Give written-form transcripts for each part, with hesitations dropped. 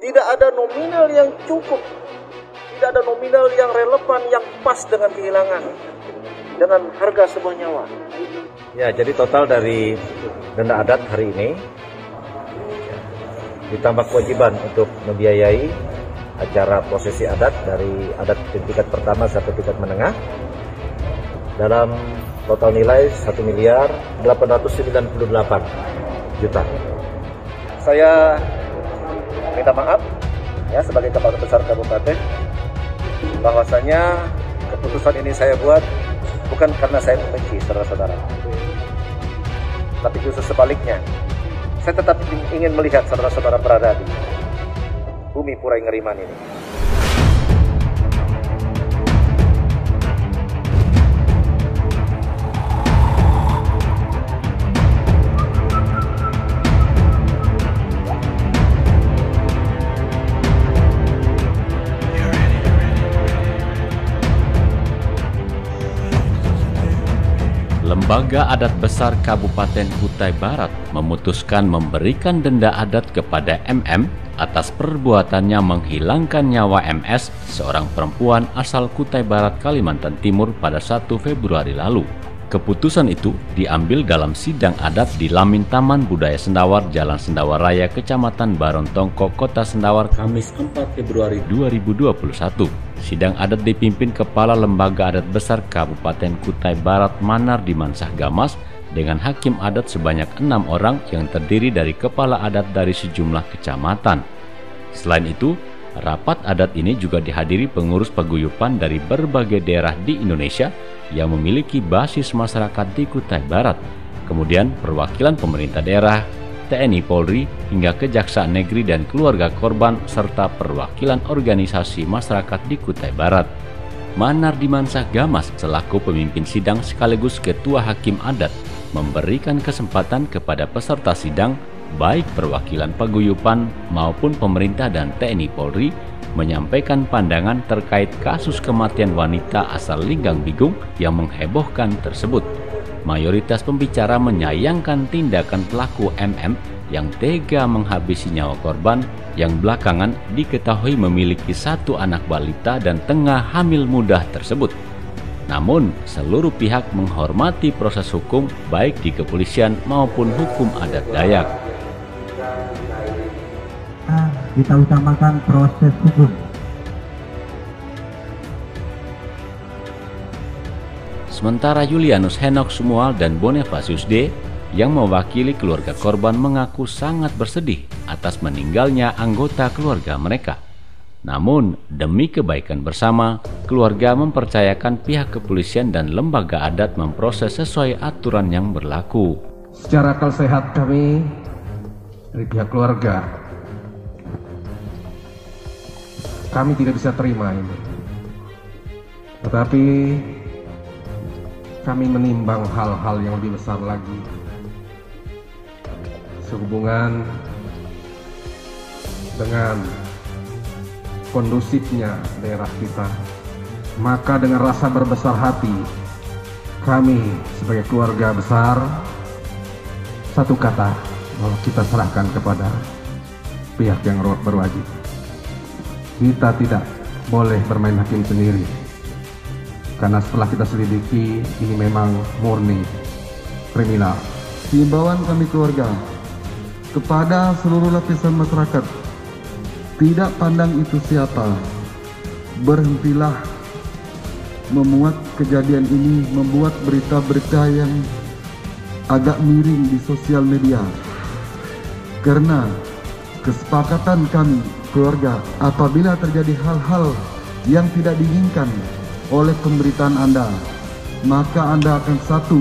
Tidak ada nominal yang cukup, tidak ada nominal yang relevan, yang pas dengan kehilangan, dengan harga sebuah nyawa. Ya, jadi total dari denda adat hari ini, ditambah kewajiban untuk membiayai acara prosesi adat dari adat tingkat pertama sampai tingkat menengah, dalam total nilai 1.898.000.000. Saya minta maaf ya sebagai Kepala Besar Kabupaten, bahwasanya keputusan ini saya buat bukan karena saya membenci saudara-saudara, tapi justru sebaliknya, saya tetap ingin melihat saudara-saudara berada di bumi Purai Ngeriman ini. Lembaga Adat Besar Kabupaten Kutai Barat memutuskan memberikan denda adat kepada MM atas perbuatannya menghilangkan nyawa MS, seorang perempuan asal Kutai Barat, Kalimantan Timur pada 1 Februari lalu. Keputusan itu diambil dalam sidang adat di Lamin Taman Budaya Sendawar, Jalan Sendawar Raya, Kecamatan Barontongko, Kota Sendawar, Kamis 4 Februari 2021. Sidang adat dipimpin Kepala Lembaga Adat Besar Kabupaten Kutai Barat Manar Dimansah Gamas dengan hakim adat sebanyak 6 orang yang terdiri dari kepala adat dari sejumlah kecamatan. Selain itu, rapat adat ini juga dihadiri pengurus paguyuban dari berbagai daerah di Indonesia yang memiliki basis masyarakat di Kutai Barat, kemudian perwakilan pemerintah daerah, TNI Polri, hingga Kejaksaan Negeri dan keluarga korban, serta perwakilan organisasi masyarakat di Kutai Barat. Manar Dimansah Gamas selaku pemimpin sidang sekaligus ketua hakim adat memberikan kesempatan kepada peserta sidang, baik perwakilan paguyuban maupun pemerintah dan TNI Polri, menyampaikan pandangan terkait kasus kematian wanita asal Linggang Bigung yang menghebohkan tersebut. Mayoritas pembicara menyayangkan tindakan pelaku MM yang tega menghabisi nyawa korban yang belakangan diketahui memiliki 1 anak balita dan tengah hamil muda tersebut. Namun, seluruh pihak menghormati proses hukum baik di kepolisian maupun hukum adat Dayak. Kita utamakan proses hukum. Sementara Julianus Henok Sumual dan Bonifasius D yang mewakili keluarga korban mengaku sangat bersedih atas meninggalnya anggota keluarga mereka. Namun, demi kebaikan bersama, keluarga mempercayakan pihak kepolisian dan lembaga adat memproses sesuai aturan yang berlaku. Secara akal sehat kami dari pihak keluarga, kami tidak bisa terima ini. Tetapi kami menimbang hal-hal yang lebih besar lagi sehubungan dengan kondusifnya daerah kita. Maka dengan rasa berbesar hati, kami sebagai keluarga besar, satu kata bahwa kita serahkan kepada pihak yang berwajib. Kita tidak boleh bermain hakim sendiri, karena setelah kita selidiki ini memang murni kriminal. Himbauan kami keluarga kepada seluruh lapisan masyarakat, tidak pandang itu siapa, berhentilah memuat kejadian ini, membuat berita-berita yang agak miring di sosial media. Karena kesepakatan kami keluarga, apabila terjadi hal-hal yang tidak diinginkan oleh pemberitaan Anda, maka Anda akan satu,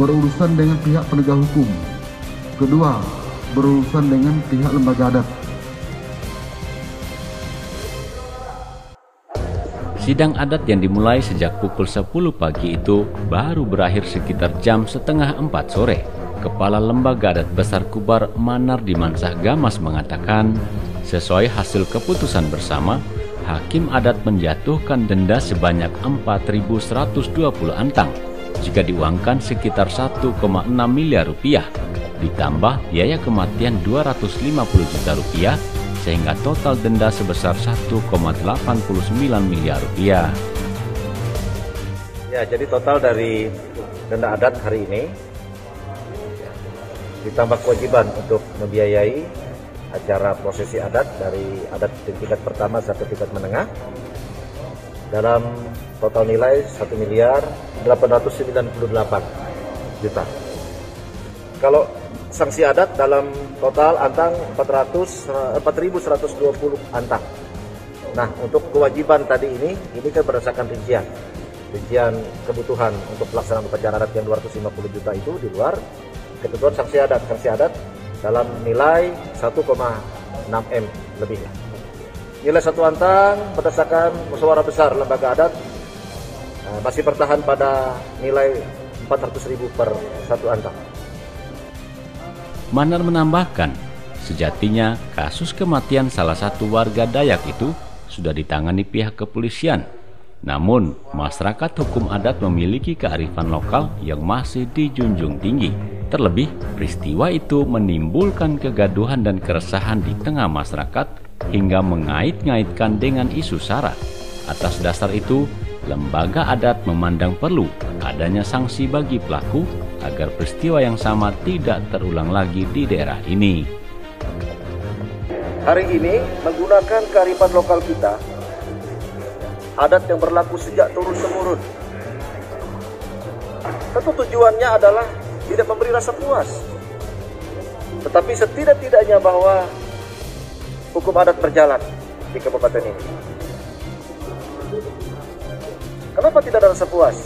berurusan dengan pihak penegak hukum, kedua, berurusan dengan pihak lembaga adat. Sidang adat yang dimulai sejak pukul 10 pagi itu baru berakhir sekitar jam setengah 4 sore. Kepala Lembaga Adat Besar Kubar Manar Dimansah Gamas mengatakan, sesuai hasil keputusan bersama, hakim adat menjatuhkan denda sebanyak 4.120 antang, jika diuangkan sekitar 1,6 miliar rupiah, ditambah biaya kematian 250 juta rupiah, sehingga total denda sebesar 1,89 miliar rupiah. Ya, jadi total dari denda adat hari ini ditambah kewajiban untuk membiayai acara prosesi adat dari adat tingkat pertama sampai tingkat menengah dalam total nilai 1.898.000.000. Kalau sanksi adat dalam total antang 4.120 antang. Nah, untuk kewajiban tadi ini kan berdasarkan rincian kebutuhan untuk pelaksanaan upacara adat yang 250 juta itu di luar ketentuan sanksi adat dalam nilai 1,6 M lebih. Nilai satu antang berdasarkan musyawarah besar lembaga adat masih bertahan pada nilai 400.000 per satu antang. Manar menambahkan, sejatinya kasus kematian salah satu warga Dayak itu sudah ditangani pihak kepolisian. Namun, masyarakat hukum adat memiliki kearifan lokal yang masih dijunjung tinggi. Terlebih, peristiwa itu menimbulkan kegaduhan dan keresahan di tengah masyarakat hingga mengait-ngaitkan dengan isu SARA. Atas dasar itu, lembaga adat memandang perlu adanya sanksi bagi pelaku agar peristiwa yang sama tidak terulang lagi di daerah ini. Hari ini menggunakan kearifan lokal kita, adat yang berlaku sejak turun-temurun. Tentu tujuannya adalah tidak memberi rasa puas, tetapi setidak-tidaknya bahwa hukum adat berjalan di kabupaten ini. Kenapa tidak ada rasa puas?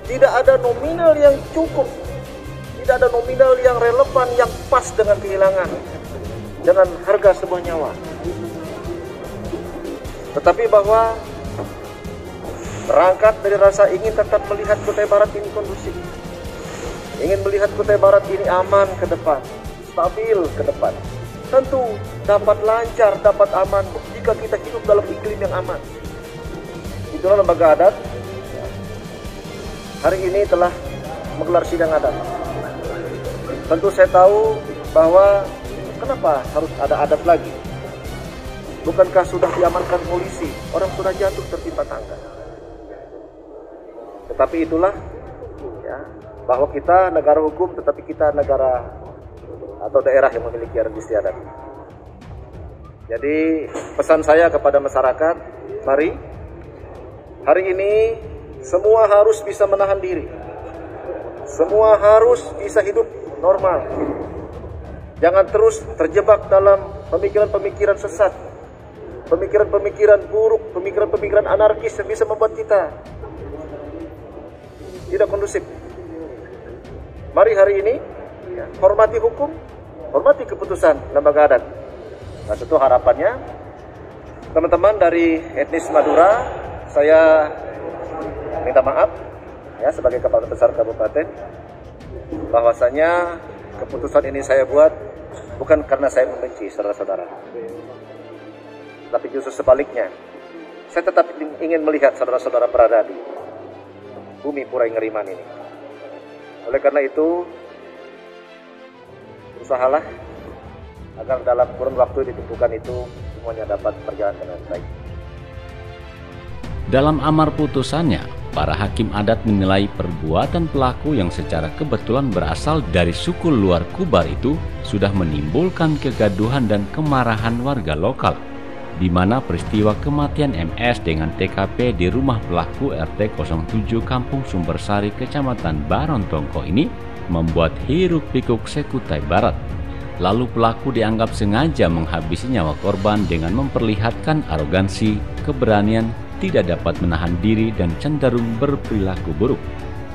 Tidak ada nominal yang cukup, tidak ada nominal yang relevan, yang pas dengan kehilangan, dengan harga sebuah nyawa. Tetapi bahwa berangkat dari rasa ingin tetap melihat Kutai Barat ini kondusif, ingin melihat Kutai Barat ini aman ke depan, stabil ke depan, tentu dapat lancar, dapat aman jika kita hidup dalam iklim yang aman. Itulah lembaga adat hari ini telah menggelar sidang adat. Tentu saya tahu bahwa kenapa harus ada adat lagi. Bukankah sudah diamankan polisi? Orang sudah jatuh tertimpa tangga. Tetapi itulah ya, bahwa kita negara hukum, tetapi kita negara atau daerah yang memiliki adat istiadat. Jadi pesan saya kepada masyarakat, mari hari ini semua harus bisa menahan diri. Semua harus bisa hidup normal. Jangan terus terjebak dalam pemikiran-pemikiran sesat, pemikiran-pemikiran buruk, pemikiran-pemikiran anarkis yang bisa membuat kita tidak kondusif. Mari hari ini ya, hormati hukum, hormati keputusan lembaga adat. Nah, tentu harapannya teman-teman dari etnis Madura, saya minta maaf ya sebagai kepala besar kabupaten, bahwasanya keputusan ini saya buat bukan karena saya membenci saudara-saudara, tapi justru sebaliknya, saya tetap ingin melihat saudara-saudara berada di bumi Pura Ingeriman ini. Oleh karena itu, usahalah agar dalam kurun waktu ditentukan itu semuanya dapat berjalan dengan baik. Dalam amar putusannya, para hakim adat menilai perbuatan pelaku yang secara kebetulan berasal dari suku luar Kubar itu sudah menimbulkan kegaduhan dan kemarahan warga lokal, di mana peristiwa kematian MS dengan TKP di rumah pelaku RT 07 Kampung Sumbersari, Kecamatan Barontongko ini membuat hiruk-pikuk se-Kutai Barat. Lalu pelaku dianggap sengaja menghabisi nyawa korban dengan memperlihatkan arogansi, keberanian, tidak dapat menahan diri dan cenderung berperilaku buruk.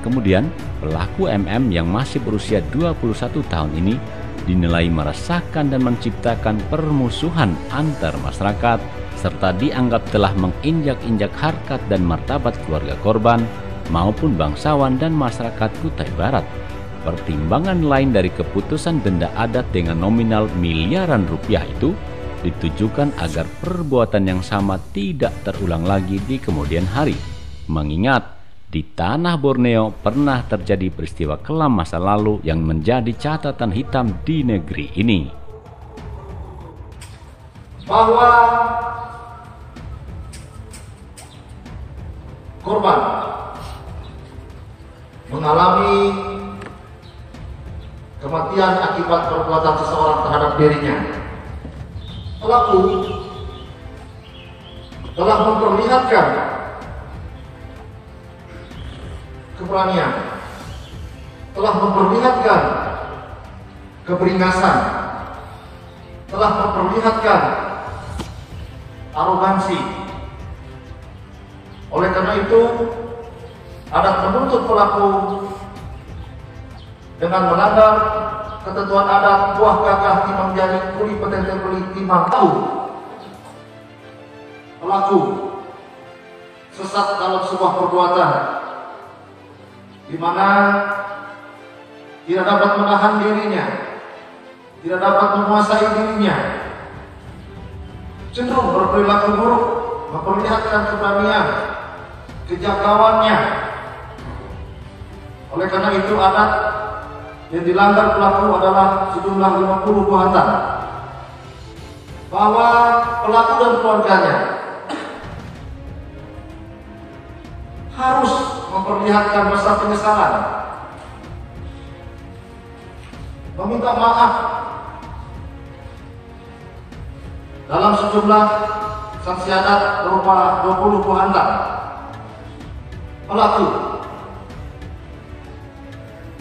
Kemudian, pelaku MM yang masih berusia 21 tahun ini dinilai meresahkan dan menciptakan permusuhan antar masyarakat, serta dianggap telah menginjak-injak harkat dan martabat keluarga korban maupun bangsawan dan masyarakat Kutai Barat. Pertimbangan lain dari keputusan denda adat dengan nominal miliaran rupiah itu ditujukan agar perbuatan yang sama tidak terulang lagi di kemudian hari. Mengingat di tanah Borneo pernah terjadi peristiwa kelam masa lalu yang menjadi catatan hitam di negeri ini. bahwa korban mengalami kematian akibat perbuatan seseorang terhadap dirinya. Pelaku telah memperlihatkan keberanian, telah memperlihatkan keberingasan, telah memperlihatkan arogansi. Oleh karena itu, adat menuntut pelaku dengan melanggar ketentuan adat buah gagah timang jari kuli petente kuli timang tahu. Pelaku sesat dalam sebuah perbuatan di mana tidak dapat menahan dirinya, tidak dapat menguasai dirinya, cenderung berperilaku buruk, memperlihatkan keberanian, kejagoannya. Oleh karena itu, adat yang dilanggar pelaku adalah sejumlah 50 buah hantam, bahwa pelaku dan keluarganya harus memperlihatkan rasa penyesalan, meminta maaf dalam sejumlah sanksi adat berupa 20 buah hantam. Pelaku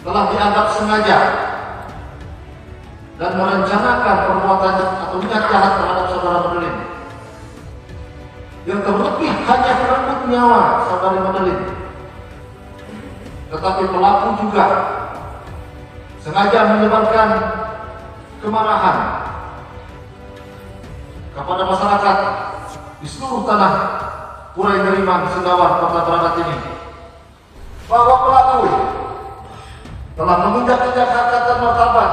telah dianggap sengaja dan merencanakan perbuatan atau niat jahat terhadap saudara Madeline, yang terlebih hanya merenggut nyawa saudari Madeline. Tetapi pelaku juga sengaja menyebarkan kemarahan kepada masyarakat di seluruh tanah Purai Neriman, Sendawar, Kota Bragat ini, bahwa pelaku telah menginjak-injak harkat dan martabat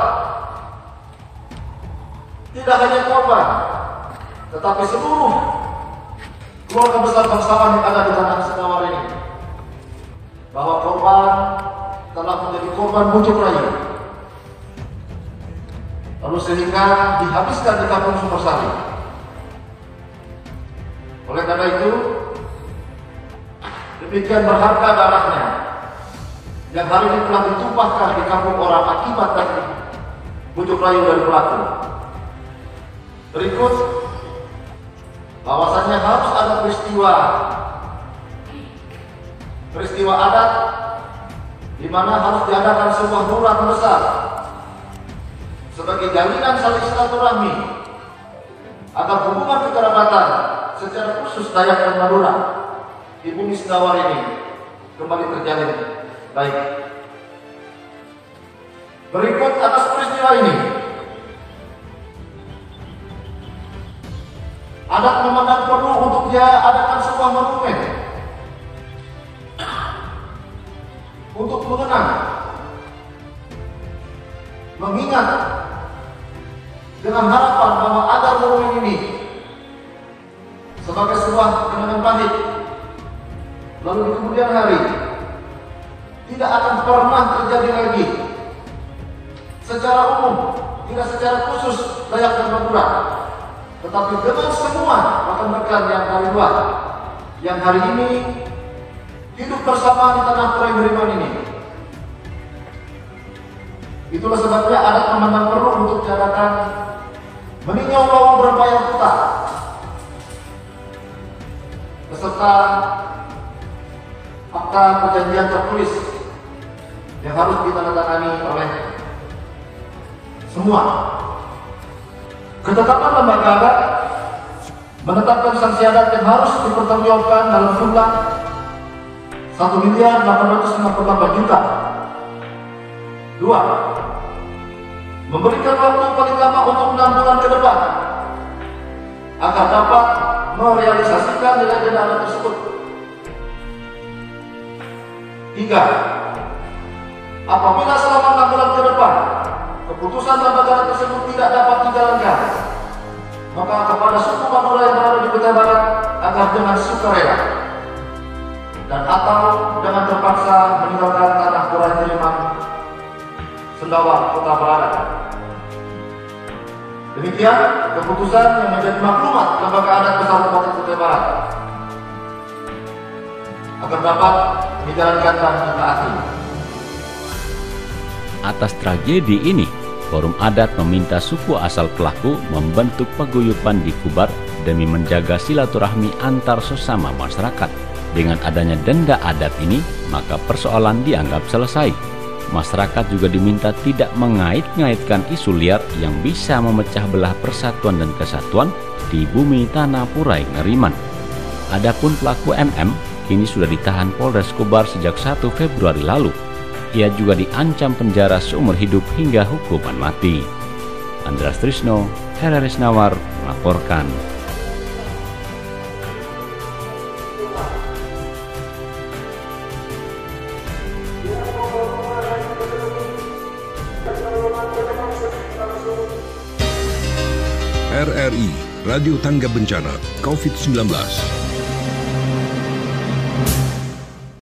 tidak hanya korban, tetapi seluruh keluarga besar bangsawan yang ada di tanah Sendawar ini, bahwa korban telah menjadi korban bujuk rayu, lalu sehingga dihabiskan di kampung Sumbersari. Oleh karena itu, demikian berharga darahnya yang hari ini telah ditumpahkan di kampung orang akibat dari bujuk rayu dari pelaku. Berikut bahwasannya harus ada peristiwa adat di mana harus diadakan sebuah lurah besar sebagai jalinan saling silaturahmi agar hubungan kekerabatan secara khusus Dayak dan Madura di bumi Sendawar ini kembali terjalin baik. Berikut atas peristiwa ini, adat memandang perlu untuk dia adakan sebuah monumen untuk mengenang, mengingat dengan harapan bahwa agar monumen ini sebagai sebuah kenangan pahit lalu di kemudian hari tidak akan pernah terjadi lagi secara umum, tidak secara khusus Dayak dan Madura, tetapi dengan semua rekan-rekan yang dari luar yang hari ini hidup bersama di tanah Purai Neriman ini. Itulah sebabnya adat memandang perlu untuk diadakan meninjau lawang berbayar kota beserta fakta perjanjian tertulis yang harus ditandatangani oleh semua. Ketetapan lembaga adat menetapkan sanksi adat yang harus dipertanggungjawabkan dalam jumlah 1.858.000.000. 2. Memberikan waktu paling lama untuk 6 bulan ke depan agar dapat merealisasikan nilai denda adat tersebut. 3. Apabila selama 6 bulan ke depan keputusan lembaga adat tersebut tidak dapat dijalankan, maka kepada suku Madura yang berada di Kutai Barat agar dengan sukarela dan atau dengan terpaksa meninggalkan tanah Purai Neriman, Sendawar, Kota Bragat. Demikian keputusan yang menjadi maklumat Lembaga Adat Besar Kabupaten Kutai Barat agar dapat dijalankan dan ditaati. Atas tragedi ini, Forum Adat meminta suku asal pelaku membentuk paguyuban di Kubar demi menjaga silaturahmi antar sesama masyarakat. Dengan adanya denda adat ini, maka persoalan dianggap selesai. Masyarakat juga diminta tidak mengait-ngaitkan isu liar yang bisa memecah belah persatuan dan kesatuan di bumi Tanah Purai Ngeriman. Adapun pelaku MM kini sudah ditahan Polres Kubar sejak 1 Februari lalu. Ia juga diancam penjara seumur hidup hingga hukuman mati. Andreas Trisno, RRS Nawar melaporkan. RRI Radio Tangga Bencana COVID-19.